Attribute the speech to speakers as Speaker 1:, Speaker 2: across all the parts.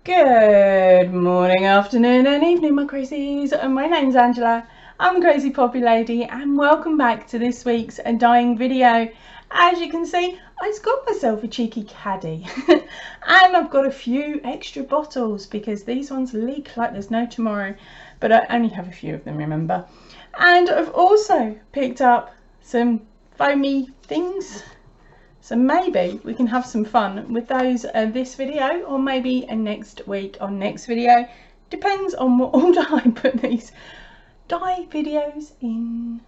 Speaker 1: Good morning, afternoon and evening, my crazies. My name's Angela. I'm a Crazy Poppy Lady and welcome back to this week's dyeing video. As you can see, I've got myself a cheeky caddy and I've got a few extra bottles because these ones leak like there's no tomorrow, but I only have a few of them, remember. And I've also picked up some foamy things. So maybe we can have some fun with those this video, or maybe next week on next video. Depends on what order I put these dye videos in.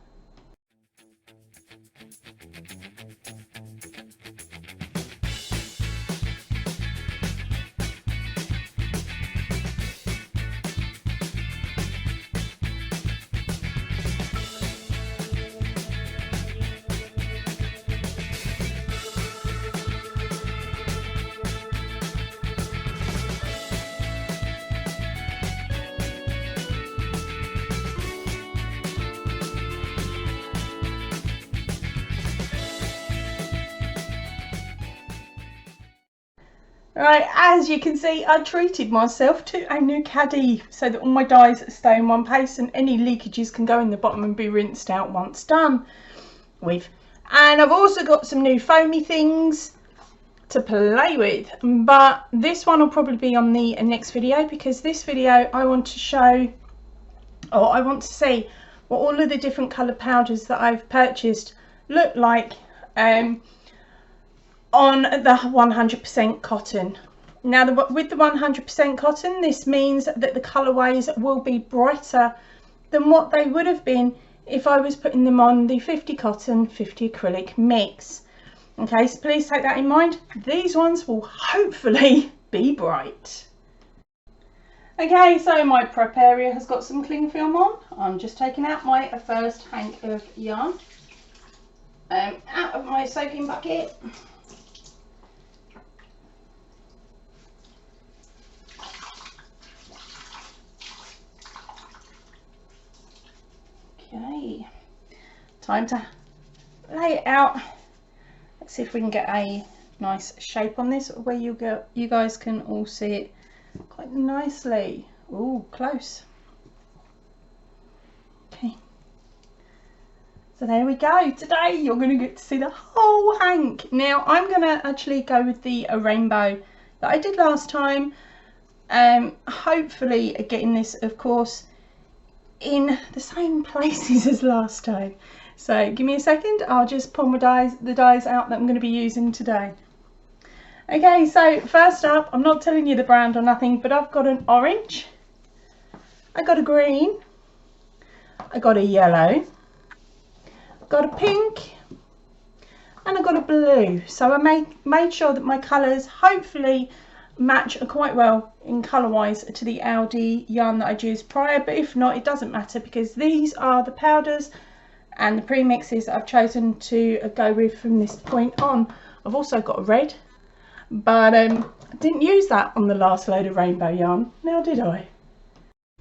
Speaker 1: Right, as you can see, I treated myself to a new caddy so that all my dyes stay in one place and any leakages can go in the bottom and be rinsed out once done with. And I've also got some new foamy things to play with, but this one will probably be on the next video, because this video I want to show, or I want to see what all of the different coloured powders that I've purchased look like on the 100% cotton. Now with the 100% cotton, this means that the colourways will be brighter than what they would have been if I was putting them on the 50 cotton 50 acrylic mix. Okay, so please take that in mind. These ones will hopefully be bright. Okay, so my prep area has got some cling film on. I'm just taking out my first hank of yarn out of my soaking bucket. Okay, time to lay it out. Let's see if we can get a nice shape on this where you guys can all see it quite nicely. Oh, close. Okay, so there we go. Today you're going to get to see the whole hank. Now I'm going to actually go with the rainbow that I did last time. Hopefully getting this, of course, in the same places as last time. So give me a second, I'll just pull the dyes out that I'm going to be using today. Okay, so first up, I'm not telling you the brand or nothing, but I've got an orange, I got a green, I got a yellow, got a pink, and I got a blue. So I made sure that my colours hopefully match quite well in colour wise to the Aldi yarn that I'd used prior, but if not, it doesn't matter, because these are the powders and the premixes that I've chosen to go with from this point on. I've also got a red, but I didn't use that on the last load of rainbow yarn, now did I?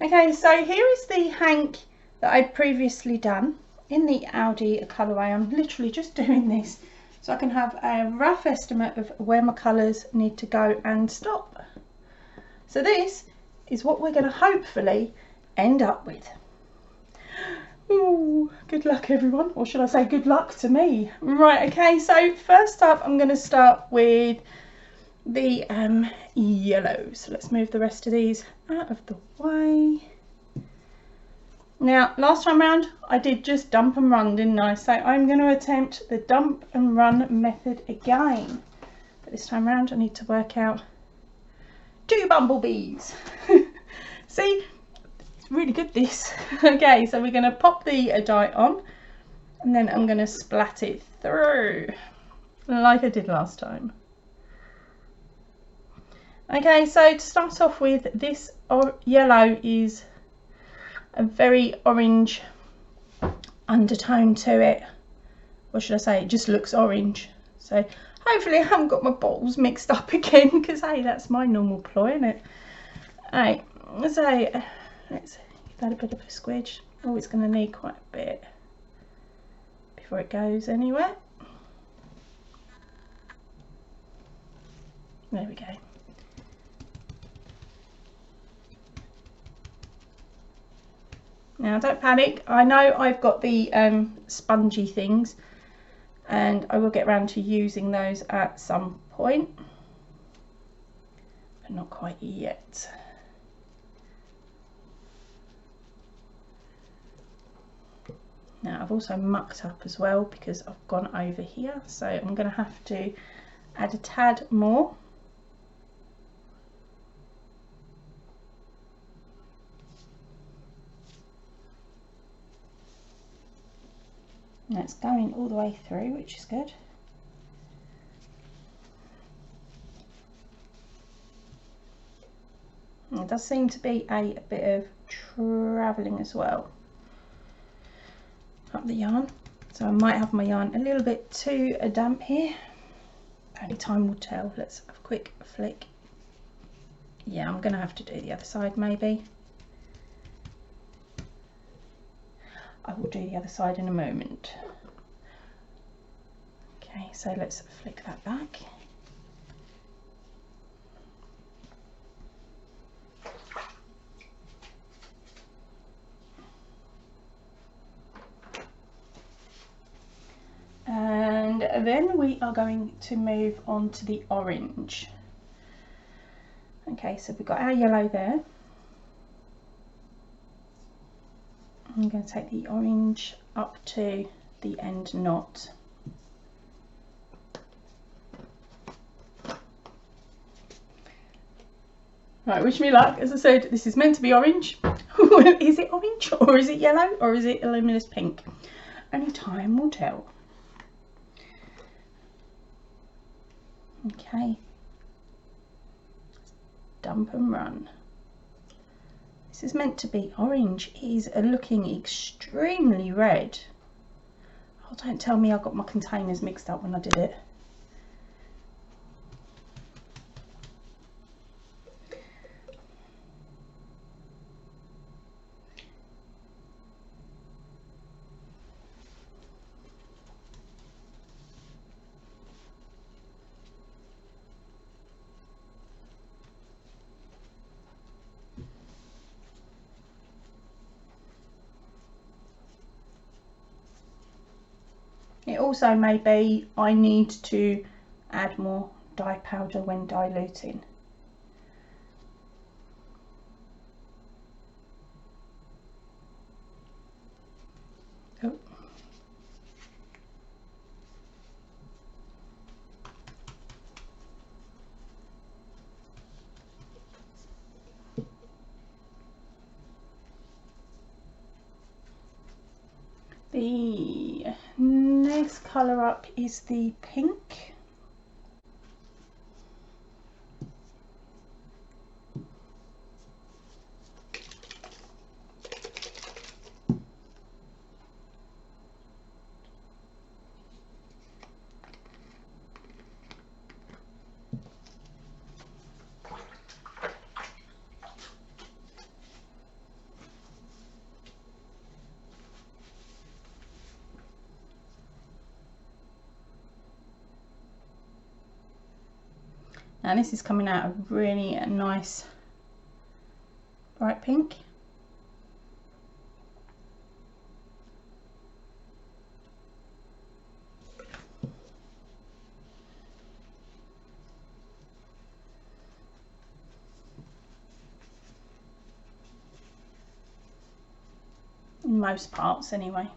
Speaker 1: Okay, so here is the hank that I'd previously done in the Aldi colourway. I'm literally just doing this so I can have a rough estimate of where my colours need to go and stop. So this is what we're going to hopefully end up with. Ooh, good luck everyone, or should I say good luck to me. Right, okay, so first up I'm going to start with the yellow. So let's move the rest of these out of the way. Now, last time round, I did just dump and run, didn't I? So I'm going to attempt the dump and run method again. But this time round, I need to work out 2 bumblebees. See, it's really good, this. Okay, so we're going to pop the dye on, and then I'm going to splat it through, like I did last time. Okay, so to start off with, this yellow is a very orange undertone to it. What should I say? It just looks orange. So hopefully I haven't got my bottles mixed up again, because hey, that's my normal ploy, isn't it? Alright, so let's give that a bit of a squidge. Oh, it's going to need quite a bit before it goes anywhere. There we go. Now don't panic, I know I've got the spongy things and I will get around to using those at some point, but not quite yet. Now I've also mucked up as well because I've gone over here, so I'm going to have to add a tad more. And it's going all the way through, which is good. And it does seem to be a bit of travelling as well up the yarn, so I might have my yarn a little bit too damp here. Only time will tell. Let's have a quick flick. Yeah, I'm going to have to do the other side maybe. I will do the other side in a moment. Okay, so let's flick that back. And then we are going to move on to the orange. Okay, so we've got our yellow there. I'm going to take the orange up to the end knot. Right, wish me luck. As I said, this is meant to be orange. Is it orange or is it yellow or is it a luminous pink? Only time will tell. Okay, dump and run. This is meant to be orange. It is looking extremely red. Oh, don't tell me I got my containers mixed up when I did it. It also may be I need to add more dye powder when diluting. Oh. The next colour up is the pink. Now this is coming out a really nice bright pink. In most parts anyway.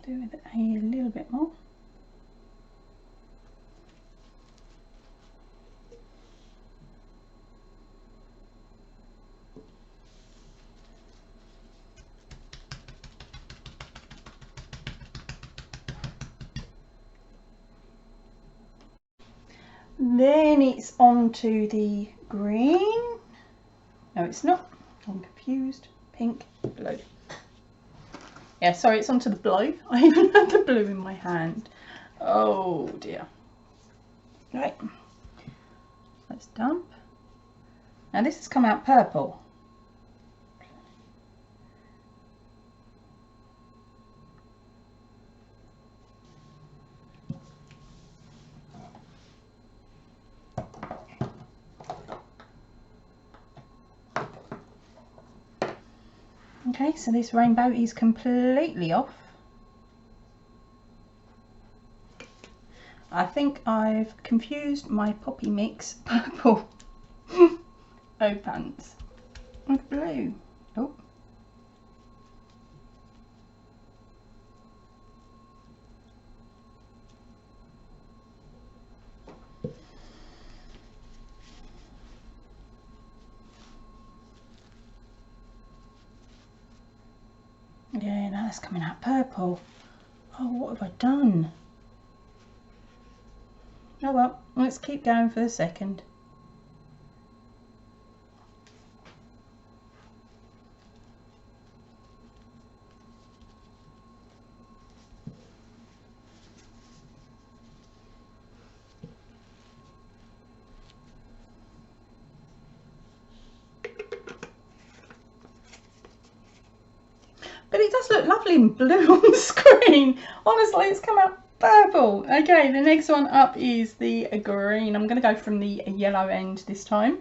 Speaker 1: Do with a little bit more. Then it's on to the green. No, it's not. I'm confused. Pink, blue. Yeah, sorry, it's onto the blue. I even had the blue in my hand. Oh dear. Right. Let's dump. Now this has come out purple. Okay, so this rainbow is completely off. I think I've confused my poppy mix purple pants with blue. Oh. Yeah, now that's coming out purple. Oh, what have I done? Oh well, let's keep going for a second. But it does look lovely in blue on the screen. Honestly, it's come out purple. Okay, the next one up is the green. I'm going to go from the yellow end this time.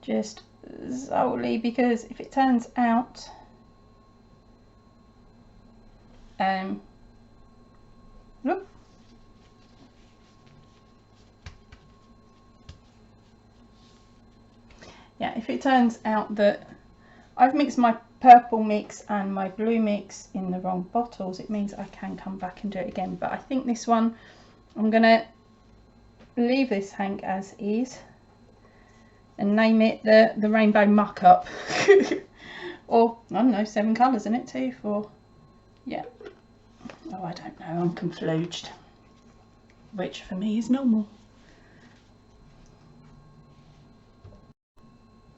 Speaker 1: Just solely because if it turns out look, yeah, if it turns out that I've mixed my purple mix and my blue mix in the wrong bottles, it means I can come back and do it again. But I think this one, I'm gonna leave this hank as is and name it the rainbow muck up. Or I don't know, 7 colours in it, 2, 4, yeah. Oh, I don't know, I'm confused, which for me is normal.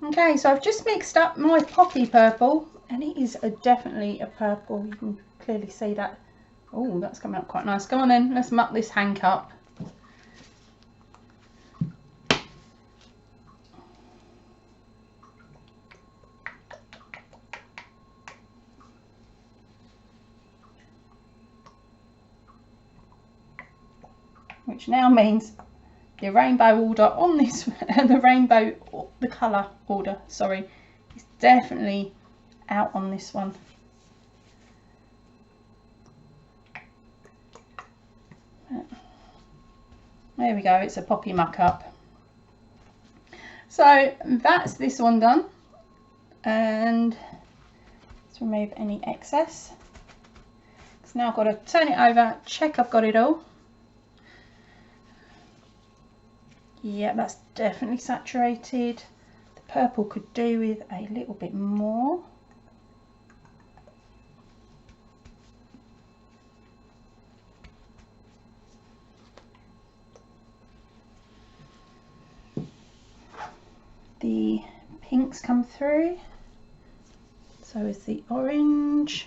Speaker 1: Okay, so I've just mixed up my poppy purple, and it is definitely a purple. You can clearly see that. Oh, that's coming out quite nice. Come on then, let's muck this hank up. Which now means the rainbow order on this, the colour order, sorry, is definitely out on this one. There we go, it's a poppy muck up. So that's this one done, and let's remove any excess. So now I've got to turn it over, check I've got it all. Yeah, that's definitely saturated. The purple could do with a little bit more. The pinks come through, so is the orange.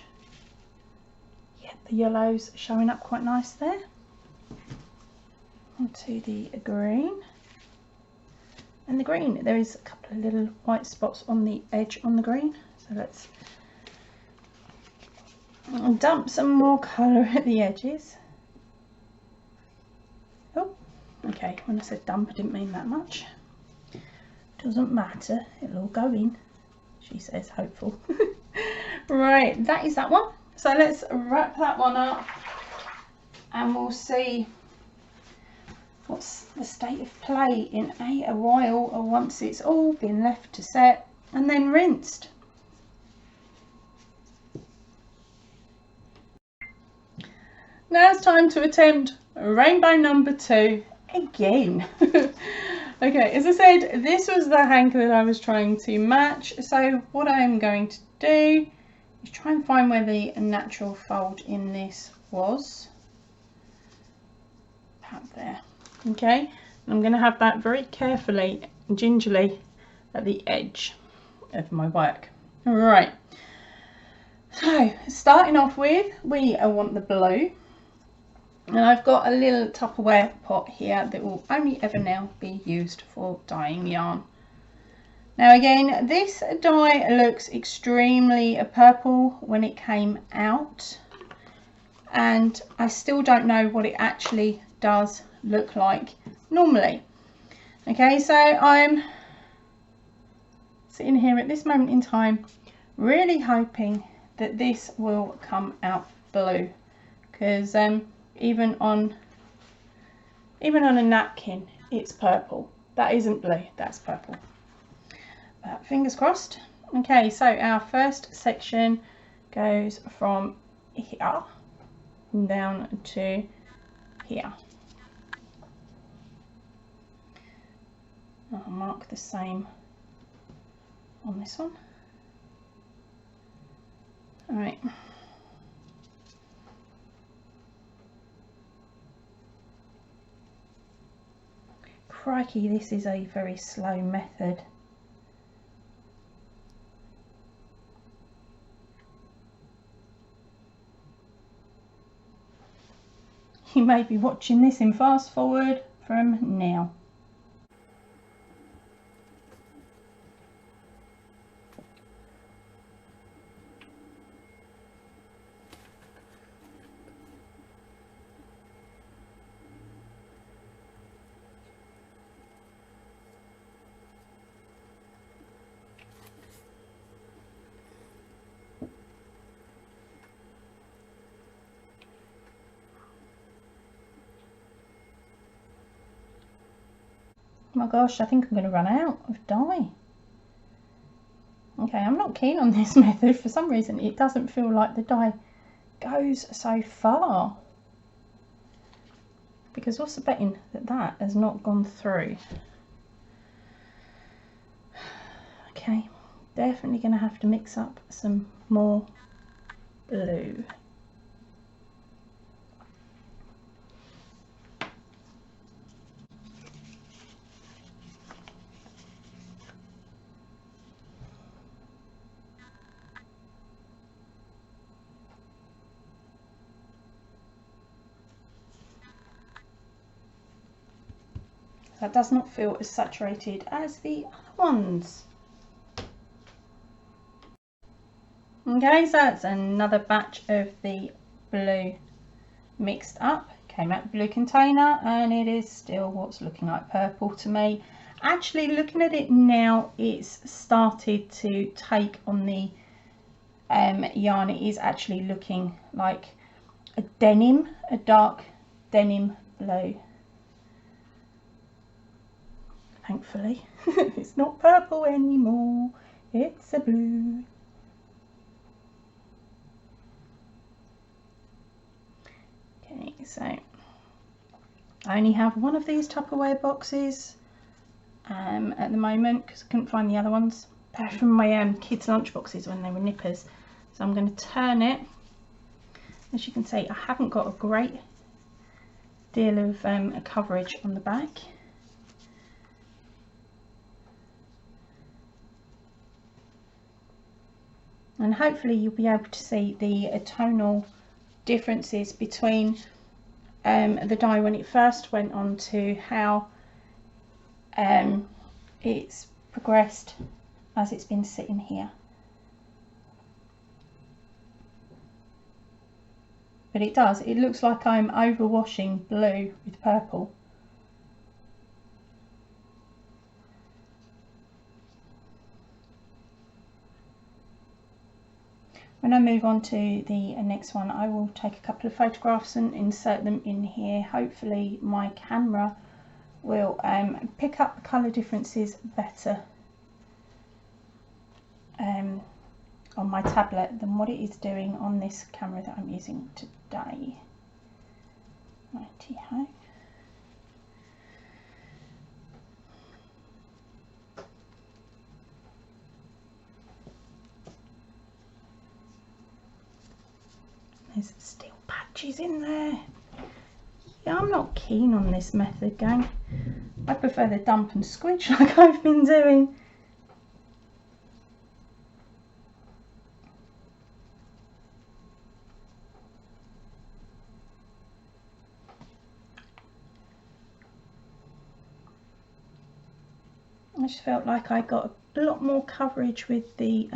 Speaker 1: Yeah, the yellow's showing up quite nice there. Onto the green. And the green, there is a couple of little white spots on the edge on the green, so let's dump some more colour at the edges. Oh, okay, when I said dump I didn't mean that much. Doesn't matter, it'll all go in, she says, hopeful. Right, that is that one. So let's wrap that one up and we'll see what's the state of play in a while, or once it's all been left to set and then rinsed. Now it's time to attempt rainbow number 2 again. Okay, as I said, this was the hank that I was trying to match, so what I'm going to do is try and find where the natural fold in this was. About there. Okay, I'm going to have that very carefully and gingerly at the edge of my work. Alright, so starting off with, we want the blue. And I've got a little Tupperware pot here that will only ever now be used for dyeing yarn. Now again, this dye looks extremely purple when it came out, and I still don't know what it actually does look like normally. Okay, so I'm sitting here at this moment in time, really hoping that this will come out blue, because even on a napkin it's purple. That isn't blue, that's purple. But fingers crossed. Okay, so our first section goes from here down to here. I'll mark the same on this one. All right. Crikey, this is a very slow method. You may be watching this in fast forward from now. Oh my gosh, I think I'm going to run out of dye. Okay, I'm not keen on this method. For some reason it doesn't feel like the dye goes so far. Because what's the betting that that has not gone through? Okay, definitely going to have to mix up some more blue. That does not feel as saturated as the other ones. Okay, so that's another batch of the blue mixed up. Came out the blue container and it is still what's looking like purple to me. Actually, looking at it now, it's started to take on the yarn. It is actually looking like a denim, a dark denim blue. Thankfully, it's not purple anymore, it's a blue. Okay, so I only have one of these Tupperware boxes at the moment because I couldn't find the other ones. They're from my kids' lunch boxes when they were nippers. So I'm going to turn it. As you can see, I haven't got a great deal of coverage on the back. And hopefully you'll be able to see the tonal differences between the dye when it first went on to how it's progressed as it's been sitting here. But it does, it looks like I'm overwashing blue with purple. When I move on to the next one, I will take a couple of photographs and insert them in here. Hopefully my camera will pick up the colour differences better on my tablet than what it is doing on this camera that I'm using today. Righty-ho. There's still patches in there. Yeah, I'm not keen on this method, gang. I prefer the dump and squidge like I've been doing. I just felt like I got a lot more coverage with the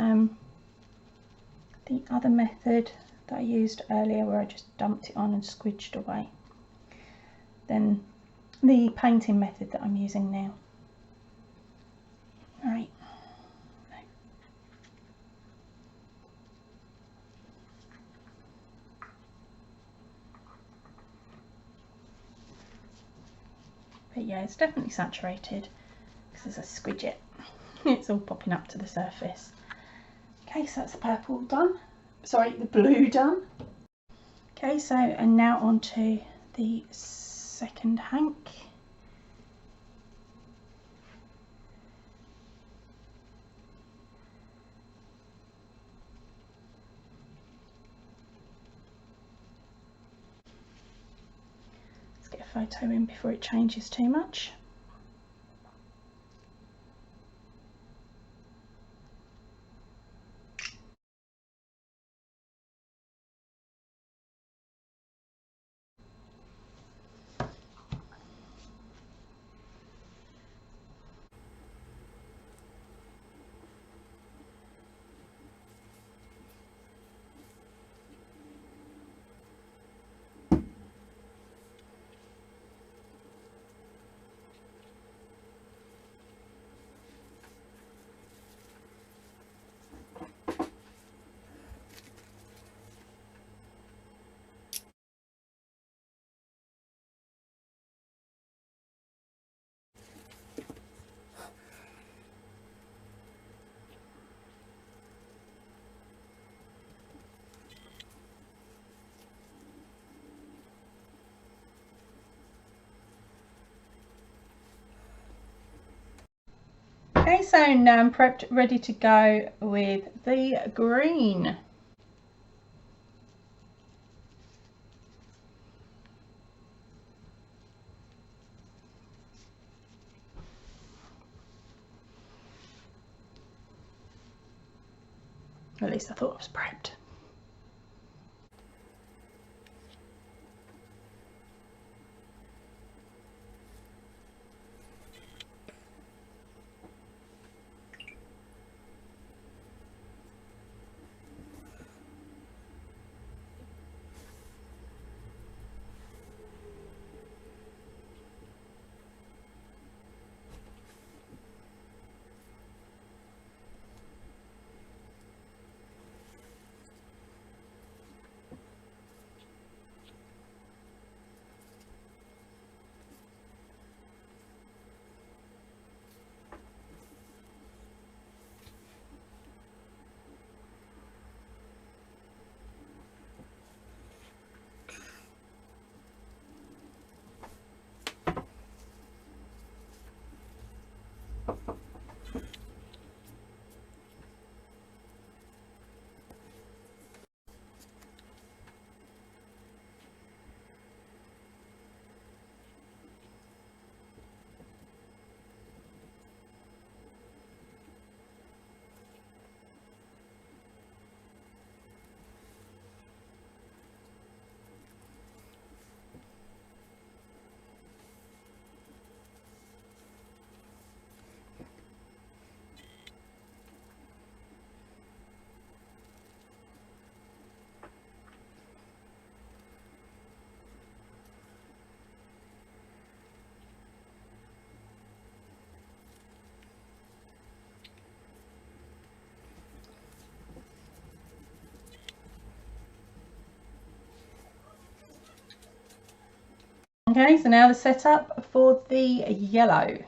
Speaker 1: other method that I used earlier, where I just dumped it on and squidged away, than the painting method that I'm using now. Right, But yeah, it's definitely saturated because as I squidge it, it's all popping up to the surface. Okay, so that's the purple done. Sorry, the blue done. Okay, so and now on to the second hank. Let's get a photo in before it changes too much. Okay, so now I'm prepped, ready to go with the green. At least I thought I was prepped. Okay, so now the setup for the yellow.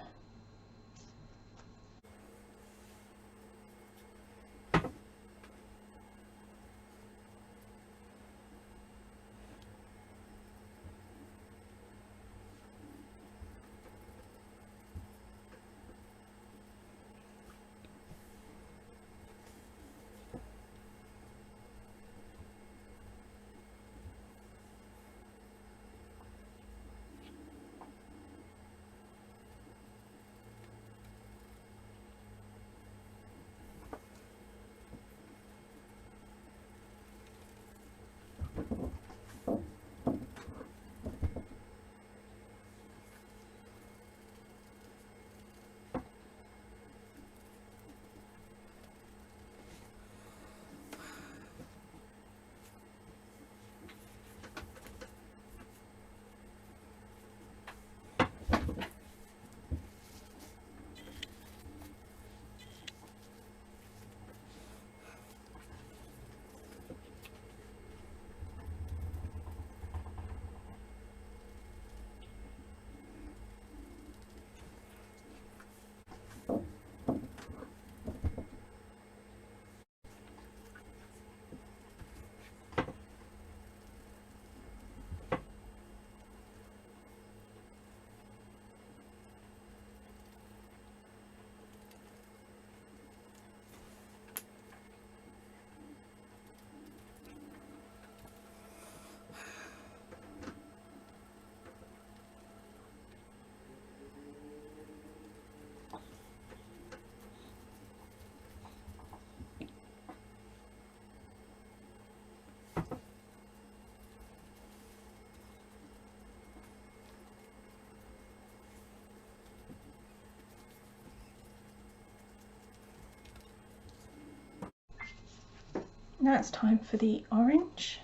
Speaker 1: Now it's time for the orange.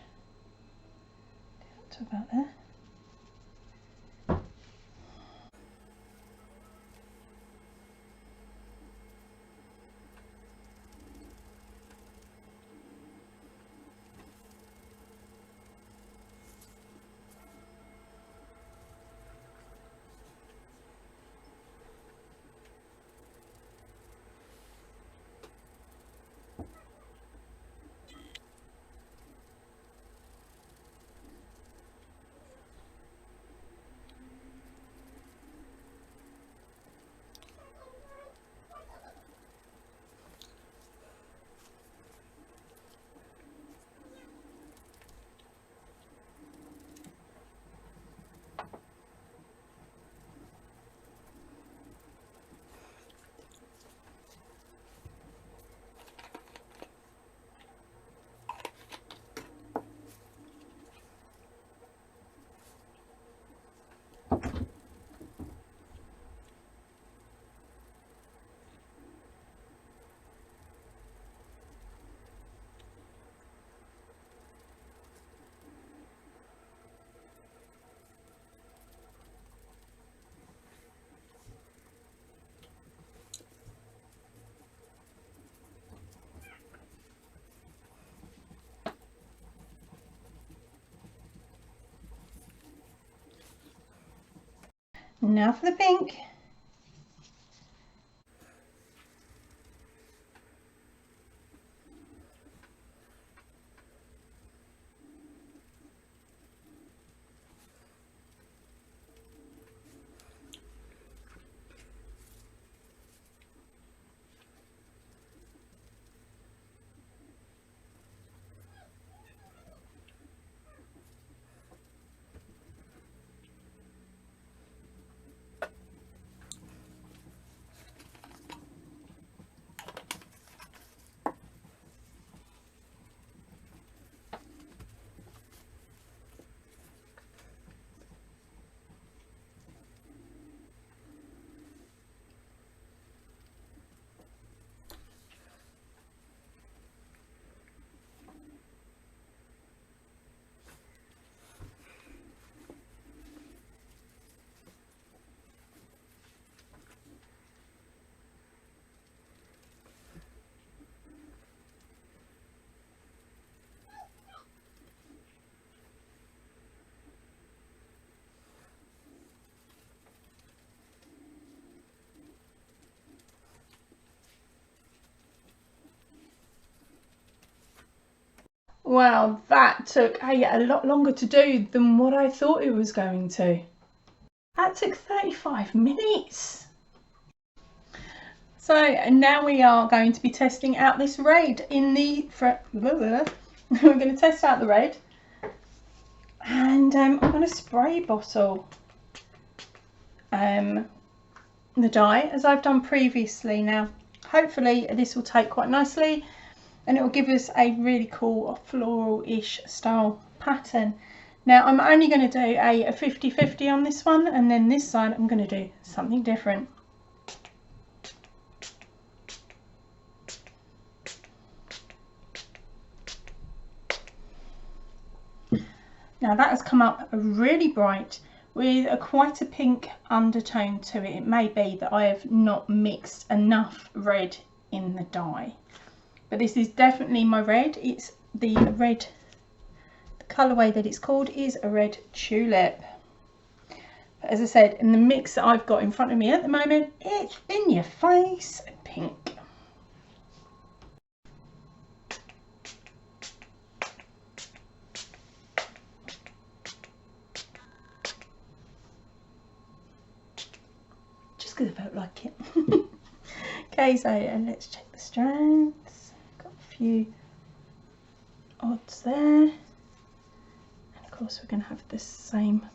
Speaker 1: Up to about there. Now for the pink. Wow, that took a lot longer to do than what I thought it was going to. That took 35 minutes. So now we are going to be testing out this red in the we're going to test out the red, and I'm going to spray bottle the dye as I've done previously. Now hopefully this will take quite nicely and it will give us a really cool floral-ish style pattern. Now I'm only going to do a 50-50 on this one, and then this side I'm going to do something different. Now that has come up really bright with quite a pink undertone to it. It may be that I have not mixed enough red in the dye, but this is definitely my red. It's the red, the colourway that it's called is a red tulip. But as I said, in the mix that I've got in front of me at the moment, it's in your face pink. Just because I felt like it. Okay, so let's check the strands. Got a few odds there, and of course we're going to have the same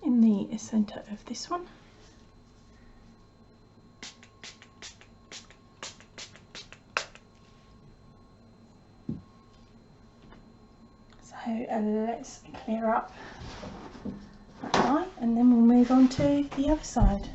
Speaker 1: in the centre of this one. So let's clear up that line and then we'll move on to the other side.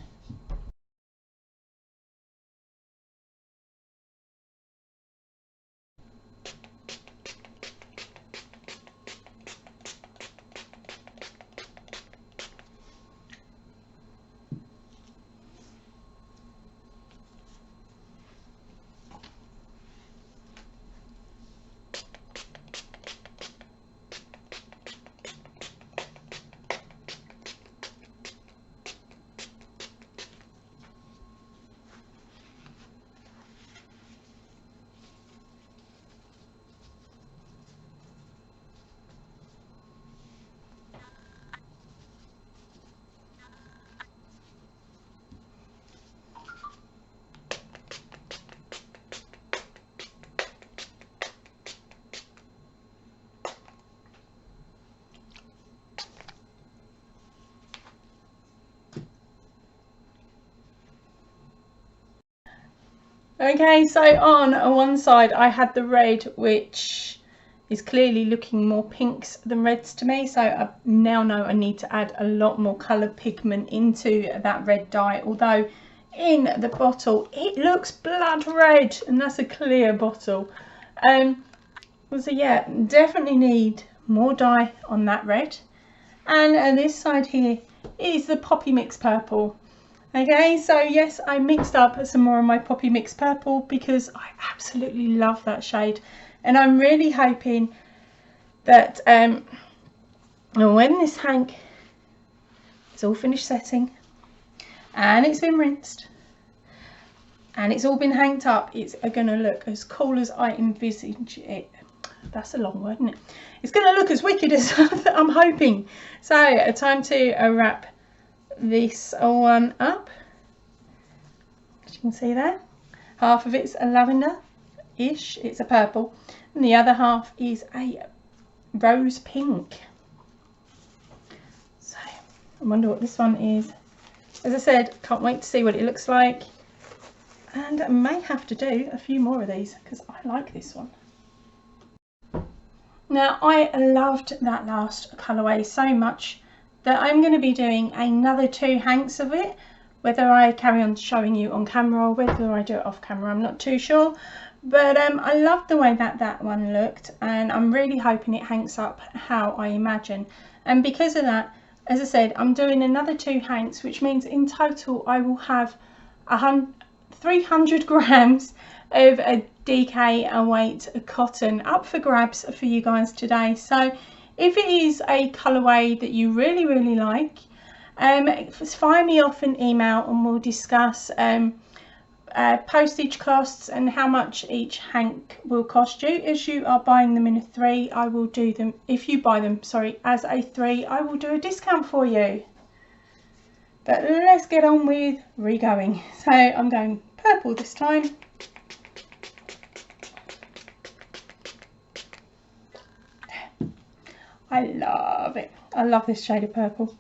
Speaker 1: Okay, so on one side I had the red, which is clearly looking more pinks than reds to me, so I now know I need to add a lot more colour pigment into that red dye, although in the bottle it looks blood red and that's a clear bottle. So yeah, definitely need more dye on that red. And this side here is the Poppy Mix Purple. Okay, so yes, I mixed up some more of my Poppy Mix Purple because I absolutely love that shade, and I'm really hoping that when this hank is all finished setting and it's been rinsed and it's all been hanged up, it's going to look as cool as I envisage it. That's a long word, isn't it? It's going to look as wicked as I'm hoping. So time to wrap this one up. As you can see there, half of it's a lavender-ish, it's a purple, and the other half is a rose pink. So I wonder what this one is. As I said, can't wait to see what it looks like, and I may have to do a few more of these because I like this one. Now, I loved that last colourway so much that I'm going to be doing another 2 hanks of it. Whether I carry on showing you on camera or whether I do it off camera, I'm not too sure. But I love the way that one looked, and I'm really hoping it hangs up how I imagine. And because of that, as I said, I'm doing another 2 hanks, which means in total I will have 300 grams of a DK weight cotton up for grabs for you guys today. So if it is a colourway that you really like, fire me off an email and we'll discuss postage costs and how much each hank will cost you. As you are buying them in a 3, I will do them, if you buy them, sorry, as a 3, I will do a discount for you. But let's get on with re-going. So I'm going purple this time. I love it. I love this shade of purple.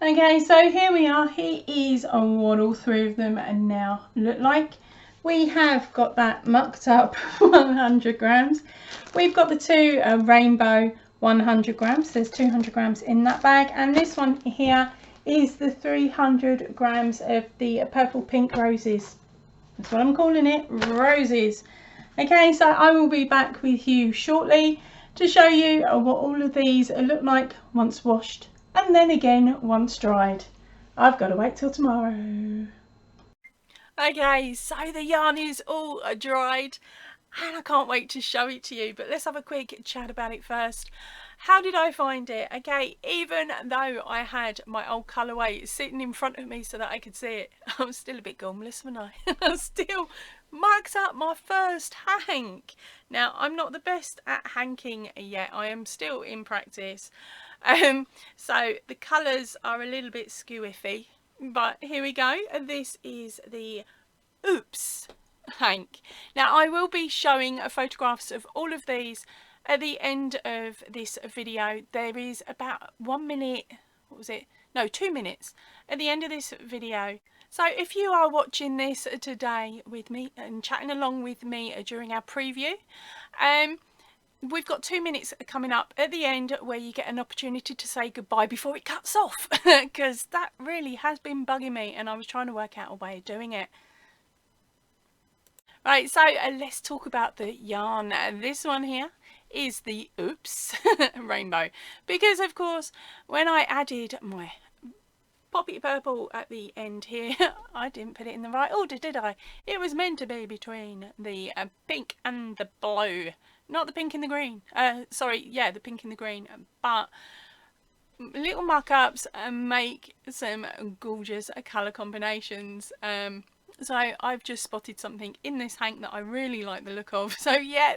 Speaker 1: Okay, so here we are. Here is what all three of them now look like. We have got that mucked up 100 grams. We've got the two rainbow 100 grams. There's 200 grams in that bag. And this one here is the 300 grams of the purple pink roses. That's what I'm calling it, roses. Okay, so I will be back with you shortly to show you what all of these look like once washed and then again once dried. I've got to wait till tomorrow. Okay, so the yarn is all dried and I can't wait to show it to you, but let's have a quick chat about it first. How did I find it? Okay, even though I had my old colourway sitting in front of me so that I could see it, I'm still a bit gumless, wasn't I? I still marked up my first hank. Now, I'm not the best at hanking yet. I am still in practice. So the colours are a little bit skew-iffy, but here we go. This is the Oops hank. Now I will be showing photographs of all of these at the end of this video. There is about 1 minute, what was it? No, 2 minutes at the end of this video. So if you are watching this today with me and chatting along with me during our preview, we've got 2 minutes coming up at the end where you get an opportunity to say goodbye before it cuts off, because that really has been bugging me and I was trying to work out a way of doing it. Right, so let's talk about the yarn. This one here is the Oops rainbow, because of course when I added my poppy purple at the end here, I didn't put it in the right order, did I? It was meant to be between the pink and the blue, not the pink and the green. Sorry, yeah, the pink and the green, but little mock-ups make some gorgeous colour combinations. So I've just spotted something in this hank that I really like the look of. So yeah,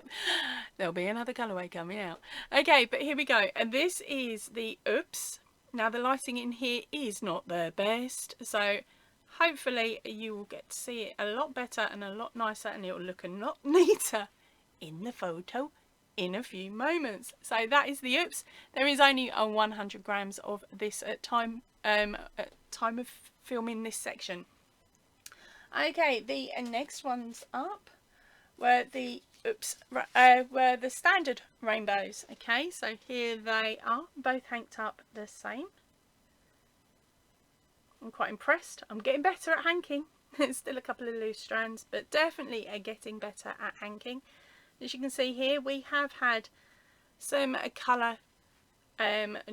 Speaker 1: there'll be another colourway coming out. Okay, but here we go. And this is the Oops. Now the lighting in here is not the best, so hopefully you will get to see it a lot better and a lot nicer, and it will look a lot neater in the photo in a few moments. So that is the Oops. There is only 100 grams of this at time of filming this section. Okay, the next ones up were the were the standard rainbows. Okay, so here they are, both hanked up the same. I'm quite impressed. I'm getting better at hanking. There's still a couple of loose strands, but definitely getting better at hanking. As you can see here, we have had some colour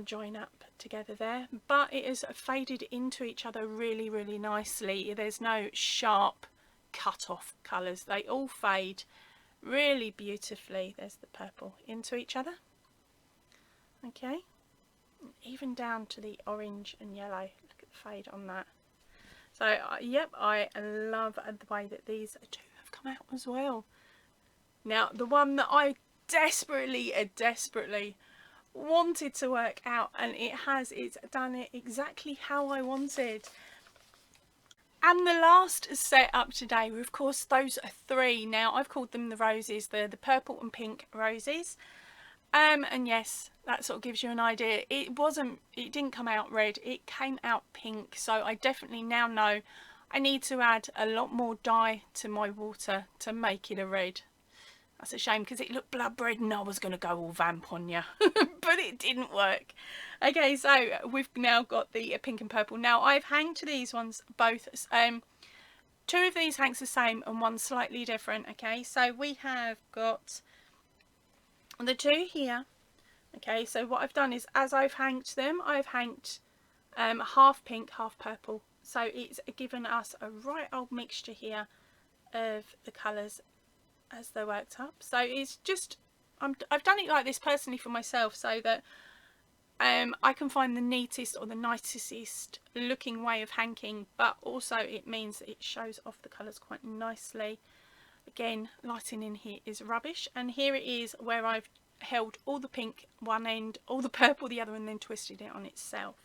Speaker 1: join up together there, but it has faded into each other really nicely. There's no sharp cut off colours, they all fade really beautifully. There's the purple into each other, okay, even down to the orange and yellow. Look at the fade on that. So yep, I love the way that these two have come out as well. Now the one that I desperately wanted to work out, and it's done it exactly how I wanted. And the last set up today were of course those three. Now I've called them the roses. They're the purple and pink roses, and yes, that sort of gives you an idea. It didn't come out red, it came out pink. So I definitely now know I need to add a lot more dye to my water to make it a red. That's a shame, because it looked blood red and I was going to go all vamp on you, but it didn't work. Okay, so we've now got the pink and purple. Now I've hanged these ones both, two of these hanks the same and one slightly different. Okay, so we have got the two here. Okay, so what I've done is, as I've hanged them, I've hanged half pink, half purple. So it's given us a right old mixture here of the colours as they're worked up. So it's just, I've done it like this personally for myself, so that I can find the neatest or the nicest looking way of hanking, but also it means it shows off the colours quite nicely. Again, lighting in here is rubbish, and here it is where I've held all the pink one end, all the purple the other, and then twisted it on itself.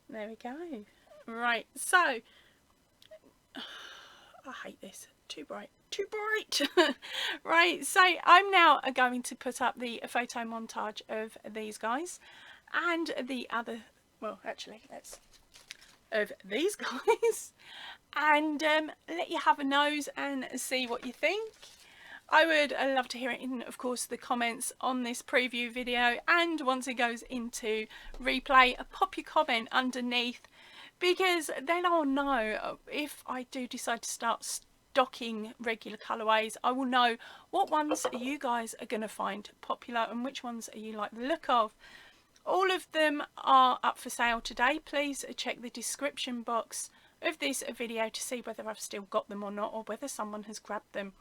Speaker 1: There we go. Right, so I hate this. Too bright. Right, so I'm now going to put up the photo montage of these guys and the other well, actually, let's, of these guys, and let you have a nose and see what you think. I would love to hear it in, of course, the comments on this preview video, and once it goes into replay, pop your comment underneath, because then I'll know if I do decide to start stocking regular colourways. I will know what ones you guys are going to find popular and which ones you like the look of. All of them are up for sale today. Please check the description box of this video to see whether I've still got them or not, or whether someone has grabbed them.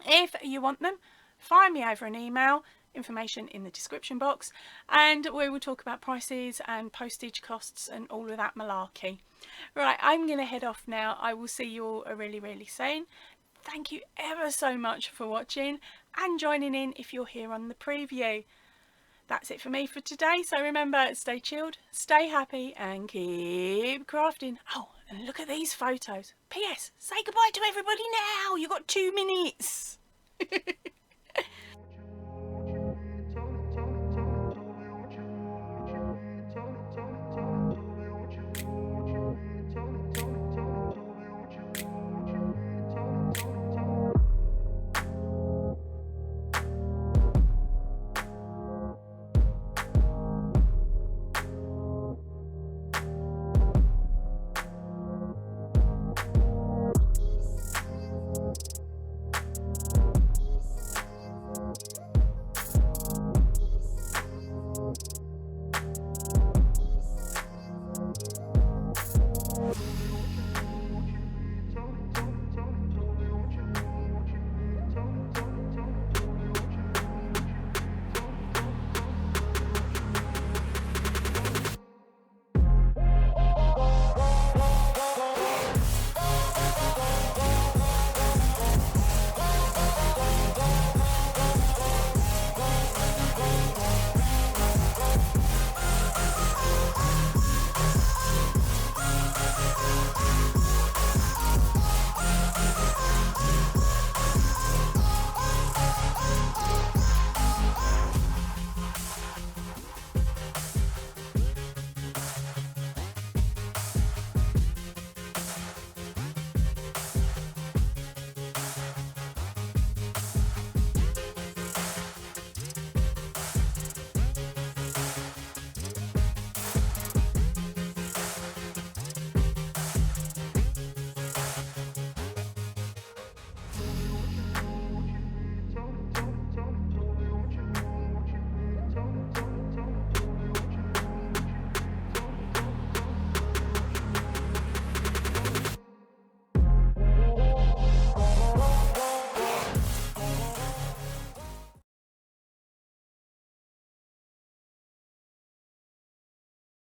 Speaker 1: If you want them, fire me over an email, information in the description box, and we will talk about prices and postage costs and all of that malarkey. Right, I'm going to head off now. I will see you all really, really soon. Thank you ever so much for watching and joining in if you're here on the preview. That's it for me for today. So remember, stay chilled, stay happy, and keep crafting. Oh, and look at these photos. P.S. Say goodbye to everybody now. You've got 2 minutes.